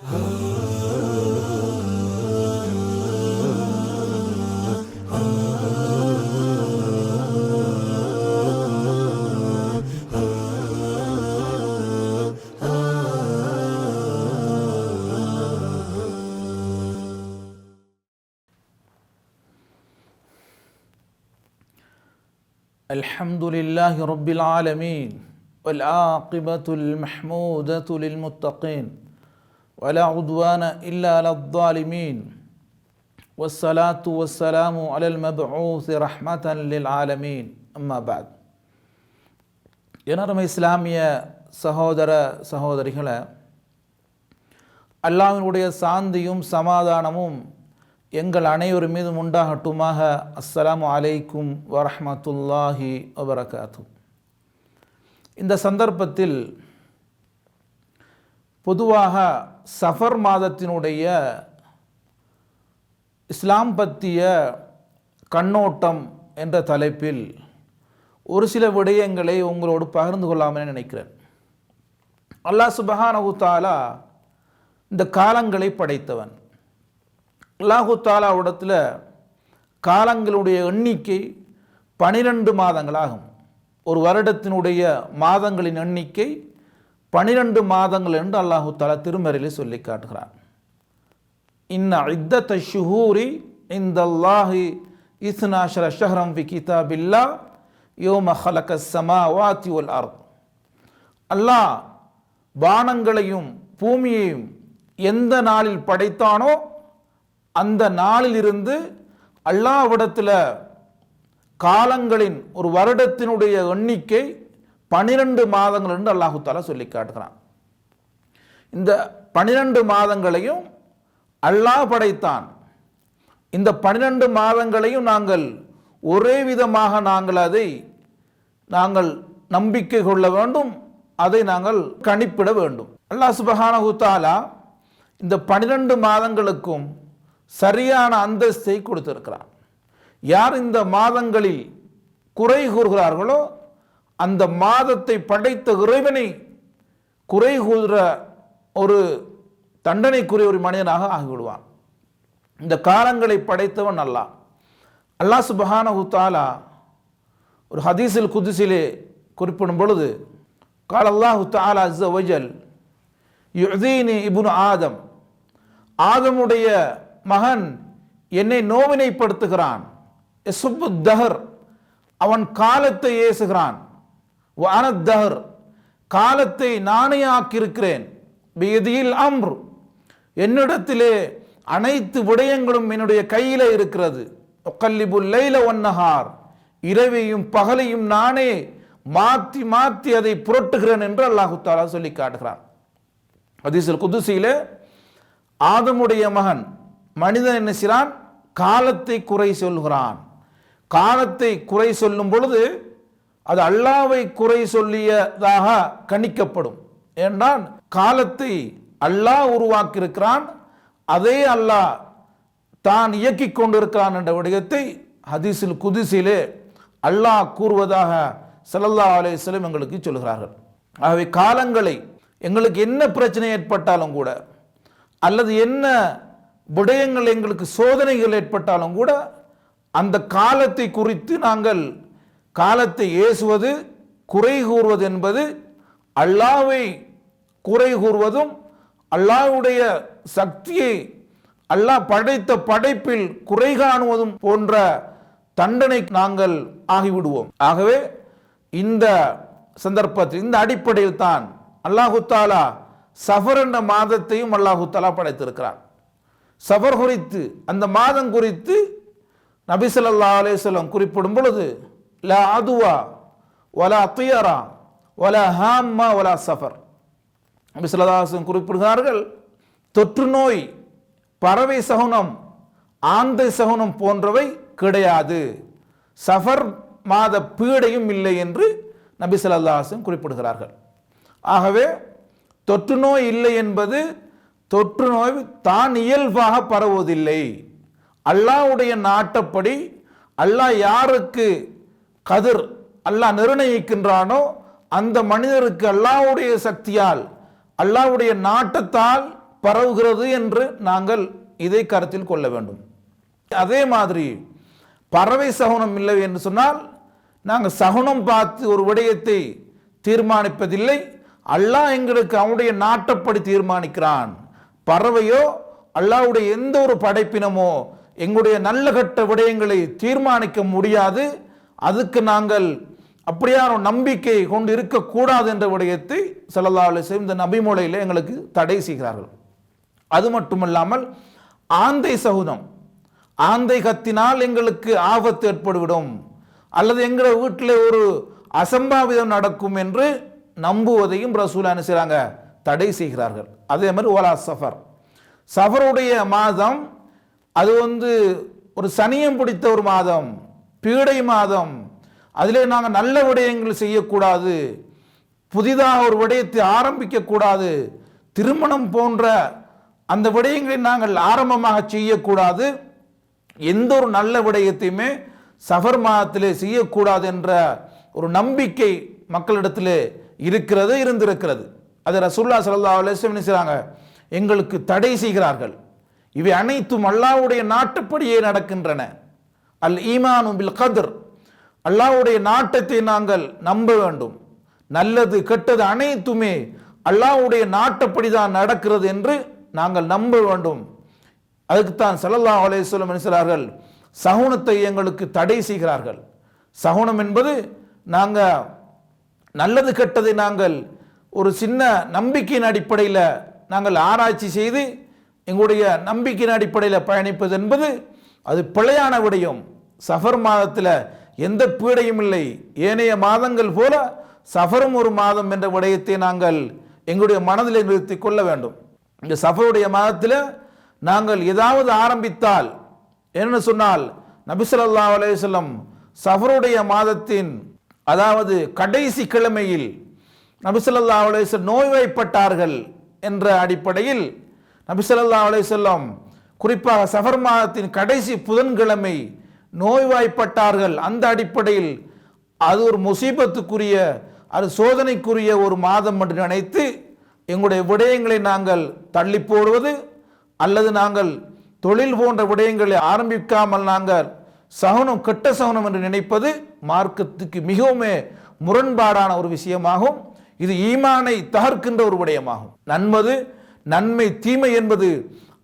الحمد لله رب العالمين والعاقبة المحمودة للمتقين ولا عدوان إلا على الظالمين والصلاة والسلام على المبعوث رحمة للعالمين أما بعد எனது இஸ்லாமிய சகோதர சகோதரிகளே, அல்லாஹ்வினுடைய சாந்தியும் சமாதானமும் எங்கள் அனைவர் மீதும் உண்டாகட்டுமாக. அஸ்ஸலாமு அலைக்கும் வரஹ்மத்துல்லாஹி வபரகாத்துஹு. இந்த சந்தர்ப்பத்தில் பொதுவாக ஸஃபர் மாதத்தினுடைய இஸ்லாம் பற்றிய கண்ணோட்டம் என்ற தலைப்பில் ஒரு சில விடயங்களை உங்களோடு பகிர்ந்து கொள்ளாமல் நினைக்கிறேன். அல்லாஹ் சுப்ஹானஹு தஆலா இந்த காலங்களை படைத்தவன். அல்லாஹு தாலாவிடத்தில் காலங்களுடைய எண்ணிக்கை 12 மாதங்களாகும். ஒரு வருடத்தினுடைய மாதங்களின் எண்ணிக்கை 12 மாதங்கள் என்று அல்லாஹு தாலா திருமறையில் சொல்லி காட்டுகிறான். இன்ன இத்தத்த ஷுஹூரி இந்தல்லாஹி 12 ஷஹ்ரம் ஃபி கிதாபில்லாஹ் யௌம ஹலகஸ் ஸமாவாதி வல் அர்த். அல்லாஹ் வானங்களையும் பூமியையும் எந்த நாளில் படைத்தானோ அந்த நாளிலிருந்து அல்லாஹ்விடத்தில் காலங்களின் ஒரு வருடத்தினுடைய எண்ணிக்கை 12 மாதங்கள் என்று அல்லாஹு தஆலா சொல்லி காட்டுகிறான். இந்த 12 மாதங்களையும் அல்லாஹ் படைத்தான். இந்த 12 மாதங்களையும் நாங்கள் ஒரே விதமாக அதை நம்பிக்கை கொள்ள வேண்டும், அதை நாங்கள் கணிப்பிட வேண்டும். அல்லாஹ் சுப்ஹானஹு தஆலா இந்த 12 மாதங்களுக்கும் சரியான அந்தஸ்தை கொடுத்திருக்கிறார். யார் இந்த மாதங்களில் குறை கூறுகிறார்களோ அந்த மாதத்தை படைத்த இறைவனை குறை கூறுகிற ஒரு தண்டனைக்குரிய ஒரு மனிதனாக ஆகிவிடுவான். இந்த காலங்களை படைத்தவன் அல்லாஹ். அல்லாஹ் சுப்ஹானஹு தஆலா ஒரு ஹதீஸில் குதுஸிலே குறிப்பிடும் பொழுது قال الله تعالى عز وجل يؤذيني ابن آدم, ஆதமுடைய மகன் என்னை நோவினைப்படுத்துகிறான். யசுப்பு தஹர், அவன் காலத்தை ஏசுகிறான். வஅனத் தஹர், காலத்தை நானே ஆக்கியிருக்கிறேன். பியதில் அம்ர், என்னிடத்திலே அனைத்து விடயங்களும் என்னுடைய கையில இருக்கிறது. உகல்லிபுல் லைல வன்னஹார், இரவையும் பகலையும் நானே மாற்றி மாற்றி அதை புரட்டுகிறேன் என்று அல்லாஹு தஆலா சொல்லி காட்டுகிறான். ஹதீஸுல் குதுஸிலே ஆதமுடைய மகன் மனிதன் என்ன செய்கிறான்? காலத்தை குறை சொல்கிறான். காலத்தை குறை சொல்லும் பொழுது அது அல்லாஹ்வை குறை சொல்லியதாக கணிக்கப்படும். ஏனென்றால் காலத்தை அல்லாஹ் உருவாக்கி இருக்கிறான், அதே அல்லாஹ் தான் இயக்கி கொண்டிருக்கிறான் என்ற விடயத்தை ஹதீஸுல் குதுஸிலே அல்லாஹ் கூறுவதாக ஸல்லல்லாஹு அலைஹி வஸல்லம் எங்களுக்கு சொல்கிறார்கள். ஆகவே காலங்களை எங்களுக்கு என்ன பிரச்சனை ஏற்பட்டாலும் கூட, அல்லது என்ன விடயங்கள் எங்களுக்கு சோதனைகள் ஏற்பட்டாலும் கூட, அந்த காலத்தை குறித்து நாங்கள் காலத்தை ஏசுவது, குறை கூறுவது என்பது அல்லாஹ்வை குறை கூறுவதும், அல்லாஹ்வுடைய சக்தியை அல்லாஹ் படைத்த படைப்பில் குறை காணுவதும் போன்ற தண்டனை நாங்கள் ஆகிவிடுவோம். ஆகவே இந்த சந்தர்ப்பத்தில், இந்த அடிப்படையில் தான் அல்லாஹு தஆலா ஸஃபர் என்ற மாதத்தையும் அல்லாஹு தஆலா படைத்திருக்கிறார். ஸஃபர் குறித்து, அந்த மாதம் குறித்து நபி ஸல்லல்லாஹு அலைஹி வஸல்லம் குறிப்பிடும் பொழுது லா அதுவா வலா தியரா வலா ஹாம்மா வலா ஸஃபர், நபி ஸல்லல்லாஹு அலைஹி வஸல்லம் குறிப்பிடுகிறார்கள், தொற்று நோய், பறவை சகுனம், ஆந்தை சகுனம் போன்றவை கிடையாது, ஸஃபர் மாத பீடையும் இல்லை என்று நபி ஸல்லல்லாஹு அலைஹி வஸல்லம் குறிப்பிடுகிறார்கள். ஆகவே தொற்று நோய் இல்லை என்பது, தொற்று நோய் தான் இயல்பாக பரவுவதில்லை. அல்லாஹ்வுடைய நாட்டப்படி அல்லாஹ் யாருக்கு கதிர் அல்லாஹ் நிர்ணயிக்கின்றானோ அந்த மனிதருக்கு அல்லாஹ்வுடைய சக்தியால், அல்லாஹ்வுடைய நாட்டத்தால் பரவுகிறது என்று நாங்கள் இதை கருத்தில் கொள்ள வேண்டும். அதே மாதிரி பறவை சகுனம் இல்லை என்று சொன்னால் நாங்கள் சகுனம் பார்த்து ஒரு விடயத்தை தீர்மானிப்பதில்லை. அல்லாஹ் எங்களுக்கு அவனுடைய நாட்டப்படி தீர்மானிக்கிறான். பறவையோ அல்லாஹ்வுடைய எந்த ஒரு படைப்பினமோ எங்களுடைய நல்ல கட்ட விடயங்களை தீர்மானிக்க முடியாது. அதுக்கு நாங்கள் அப்படியான நம்பிக்கை கொண்டு இருக்கக்கூடாது என்ற விடயத்தை ஸல்லல்லாஹு அலைஹி வஸல்லம் இந்த நபிமொழியில் எங்களுக்கு தடை செய்கிறார்கள். அது மட்டுமல்லாமல் ஆந்தை சகுனம், ஆந்தை கத்தினால் எங்களுக்கு ஆபத்து ஏற்பட்டுவிடும் அல்லது எங்கள் வீட்டில் ஒரு அசம்பாவிதம் நடக்கும் என்று நம்புவதையும் ரசூல் என்ன செய்கிறாங்க, தடை செய்கிறார்கள். அதே மாதிரி ஓலா ஸஃபர், ஸஃபருடைய மாதம் அது ஒரு சனியம் பிடித்த ஒரு மாதம், பீடை மாதம். அதிலே நாங்கள் நல்ல விடயங்கள் செய்யக்கூடாது, புதிதாக ஒரு விடயத்தை ஆரம்பிக்கக்கூடாது, திருமணம் போன்ற அந்த விடயங்களை நாங்கள் ஆரம்பமாக செய்யக்கூடாது, எந்த ஒரு நல்ல விடயத்தையுமே ஸஃபர் மாதத்திலே செய்யக்கூடாது என்ற ஒரு நம்பிக்கை மக்களிடத்திலே இருந்திருக்கிறது. அது ரசூலுல்லாஹி ஸல்லல்லாஹு அலைஹி வஸல்லம் செய்றாங்க, எங்களுக்கு தடை செய்கிறார்கள். இவை அனைத்தும் அல்லாஹ்வுடைய நாட்டுப்படியே நடக்கின்றன. அல் ஈமானு பில் கத்ர், அல்லாஹ்வுடைய நாட்டத்தை நாங்கள் நம்ப வேண்டும். நல்லது கெட்டது அனைத்துமே அல்லாஹ்வுடைய நாட்டப்படி தான் நடக்கிறது என்று நாங்கள் நம்ப வேண்டும். அதுக்குத்தான் ஸல்லல்லாஹு அலைஹி வஸல்லம் சொல்கிறார்கள், சகுனத்தை எங்களுக்கு தடை செய்கிறார்கள். சகுனம் என்பது நாங்கள் நல்லது கெட்டதை நாங்கள் ஒரு சின்ன நம்பிக்கையின் அடிப்படையில் நாங்கள் ஆராய்ச்சி செய்து எங்களுடைய நம்பிக்கையின் அடிப்படையில் பயணிப்பது என்பது அது பிழையான விடயம். ஸஃபர் மாதத்தில் எந்த பீடையும் இல்லை. ஏனைய மாதங்கள் போல ஸஃபரும் ஒரு மாதம் என்ற விடயத்தை நாங்கள் எங்களுடைய மனதில் நிறுத்தி கொள்ள வேண்டும். இந்த ஸஃபருடைய மாதத்தில் நாங்கள் ஏதாவது ஆரம்பித்தால் என்ன சொன்னால், நபி ஸல்லல்லாஹு அலைஹி வஸல்லம் ஸஃபருடைய மாதத்தின் அதாவது கடைசி கிழமையில் நபி ஸல்லல்லாஹு அலைஹி வஸல்லம் நோய்வாய்ப்பட்டார்கள் என்ற அடிப்படையில் நபி ஸல்லல்லாஹு அலைஹி வஸல்லம் குறிப்பாக ஸஃபர் மாதத்தின் கடைசி புதன்கிழமை நோய்வாய்ப்பட்டார்கள். அந்த அடிப்படையில் அது ஒரு முசீபத்துக்குரிய, அது சோதனைக்குரிய ஒரு மாதம் என்று நினைத்து எங்களுடைய விடயங்களை நாங்கள் தள்ளி போடுவது அல்லது நாங்கள் தொழில் போன்ற விடயங்களை ஆரம்பிக்காமல் நாங்கள் சகுனம் கெட்ட சகுனம் என்று நினைப்பது மார்க்கத்துக்கு மிகவும் முரண்பாடான ஒரு விஷயமாகும். இது ஈமானை தகர்க்கின்ற ஒரு விடயமாகும். நன்மை தீமை என்பது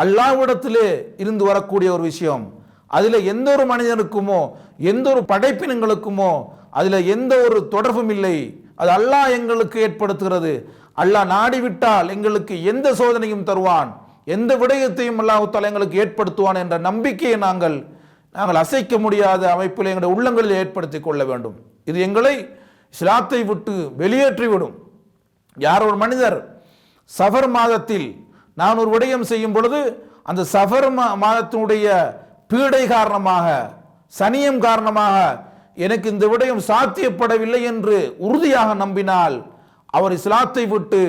அல்லாஹ்விடத்திலே இருந்து வரக்கூடிய ஒரு விஷயம். அதில் எந்த ஒரு மனிதனுக்குமோ எந்த ஒரு படைப்பினங்களுக்குமோ அதில் எந்த ஒரு தொடர்பும் இல்லை. அது அல்லாஹ் எங்களுக்கு ஏற்படுத்துகிறது. அல்லாஹ் நாடிவிட்டால் எங்களுக்கு எந்த சோதனையும் தருவான், எந்த விடயத்தையும் அல்லாஹ் தஆலா எங்களுக்கு ஏற்படுத்துவான் என்ற நம்பிக்கையை நாங்கள் அசைக்க முடியாத அமைப்பில் எங்களுடைய உள்ளங்களில் ஏற்படுத்தி கொள்ள வேண்டும். இது எங்களை இஸ்லாத்தை விட்டு வெளியேற்றிவிடும். யார் ஒரு மனிதர் ஸஃபர் மாதத்தில் நான் ஒரு விடயம் செய்யும் பொழுது அந்த ஸஃபர் மாதத்தினுடைய பீடை காரணமாக, சனியம் காரணமாக எனக்கு இந்த விடயம் சாத்தியப்படவில்லை என்று உறுதியாக நம்பினால் அவர் இஸ்லாத்தை விட்டு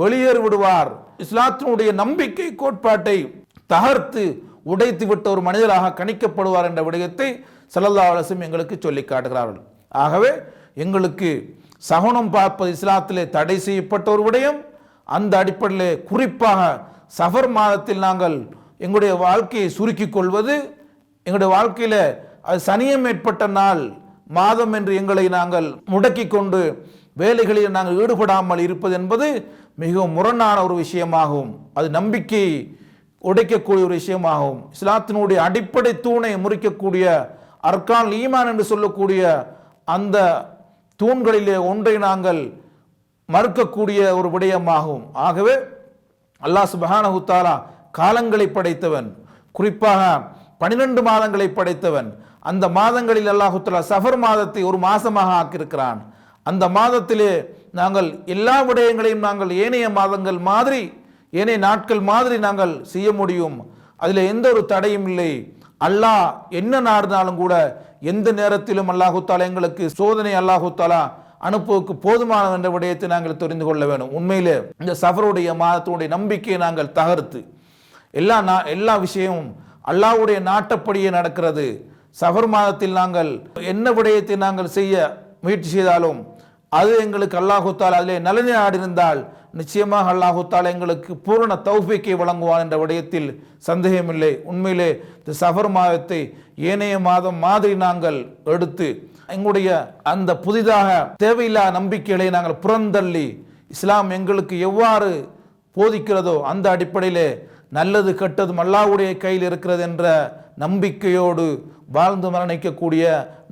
வெளியேறி விடுவார். இஸ்லாத்தினுடைய நம்பிக்கை கோட்பாட்டை தகர்த்து உடைத்து விட்ட ஒரு மனிதராக கணிக்கப்படுவார் என்ற விடயத்தை ஸல்லல்லாஹு அலைஹி வஸல்லம் எங்களுக்கு சொல்லி காட்டுகிறார்கள். ஆகவே எங்களுக்கு சகுனம் பார்ப்பது இஸ்லாத்திலே தடை செய்யப்பட்ட ஒரு விடயம். அந்த அடிப்படையிலே குறிப்பாக ஸஃபர் மாதத்தில் நாங்கள் எங்களுடைய வாழ்க்கையை சுருக்கிக் கொள்வது, எங்களுடைய வாழ்க்கையில் அது சனியம் ஏற்பட்ட நாள் மாதம் என்று எங்களை நாங்கள் முடக்கி கொண்டு வேலைகளில் நாங்கள் ஈடுபடாமல் இருப்பது என்பது மிகவும் முரணான ஒரு விஷயமாகும். அது நம்பிக்கையை உடைக்கக்கூடிய ஒரு விஷயமாகும். இஸ்லாத்தினுடைய அடிப்படை தூணை முறிக்கக்கூடிய அர்கான் ஈமான் என்று சொல்லக்கூடிய அந்த தூண்களிலே ஒன்றை நாங்கள் மறுக்கக்கூடிய ஒரு விடயமாகும். ஆகவே அல்லாஹ் சுப்ஹானஹு தஆலா காலங்களை படைத்தவன், குறிப்பாக 12 மாதங்களை படைத்தவன். அந்த மாதங்களில் அல்லாஹ் தஆலா ஸஃபர் மாதத்தை ஒரு மாசமாக ஆக்கியிருக்கிறான். அந்த மாதத்திலே நாங்கள் எல்லா விடயங்களையும் நாங்கள் ஏனைய மாதங்கள் மாதிரி, ஏனைய நாட்கள் மாதிரி நாங்கள் செய்ய முடியும். அதில் எந்த ஒரு தடையும் இல்லை. அல்லாஹ் என்ன நாடினாலும் கூட எந்த நேரத்திலும் அல்லாஹு தஆலா எங்களுக்கு சோதனை அல்லாஹு தஆலா அனுப்புவதற்கு போதுமான என்ற விடயத்தை நாங்கள் தெரிந்து கொள்ள வேண்டும். உண்மையிலே இந்த ஸஃபருடைய மாதத்தினுடைய நம்பிக்கையை நாங்கள் தகர்த்து எல்லா விஷயமும் அல்லாஹ்வுடைய நாட்டப்படியே நடக்கிறது. ஸஃபர் மாதத்தில் நாங்கள் என்ன விடயத்தை நாங்கள் செய்ய முயற்சி செய்தாலும் அது எங்களுக்கு அல்லாஹு தஆலா அதிலே நலனை நாடியிருந்தால் நிச்சயமாக அல்லாஹு தஆலா எங்களுக்கு பூரண தௌஃபீக்கை வழங்குவான் என்ற விடயத்தில் சந்தேகமில்லை. உண்மையிலே இந்த ஸஃபர் மாதத்தை ஏனைய மாதம் மாதிரி நாங்கள் எடுத்து எங்களுடைய அந்த புதிதாக தேவையில்லாத நம்பிக்கைகளை நாங்கள் புறந்தள்ளி இஸ்லாம் எங்களுக்கு எவ்வாறு போதிக்கிறதோ அந்த அடிப்படையிலே நல்லது கெட்டதும் அல்லாஹ்வுடைய கையில் இருக்கிறது என்ற நம்பிக்கையோடு வாழ்ந்து மரணிக்கக்கூடிய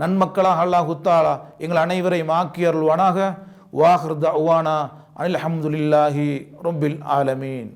நன்மக்களாக அல்லாஹு தஆலா எங்கள் அனைவரையும் ஆக்கி அருள்வானாக. வாஹிர் தஅவானா அல்ஹம்துலில்லாஹி ரப்பில் ஆலமீன்.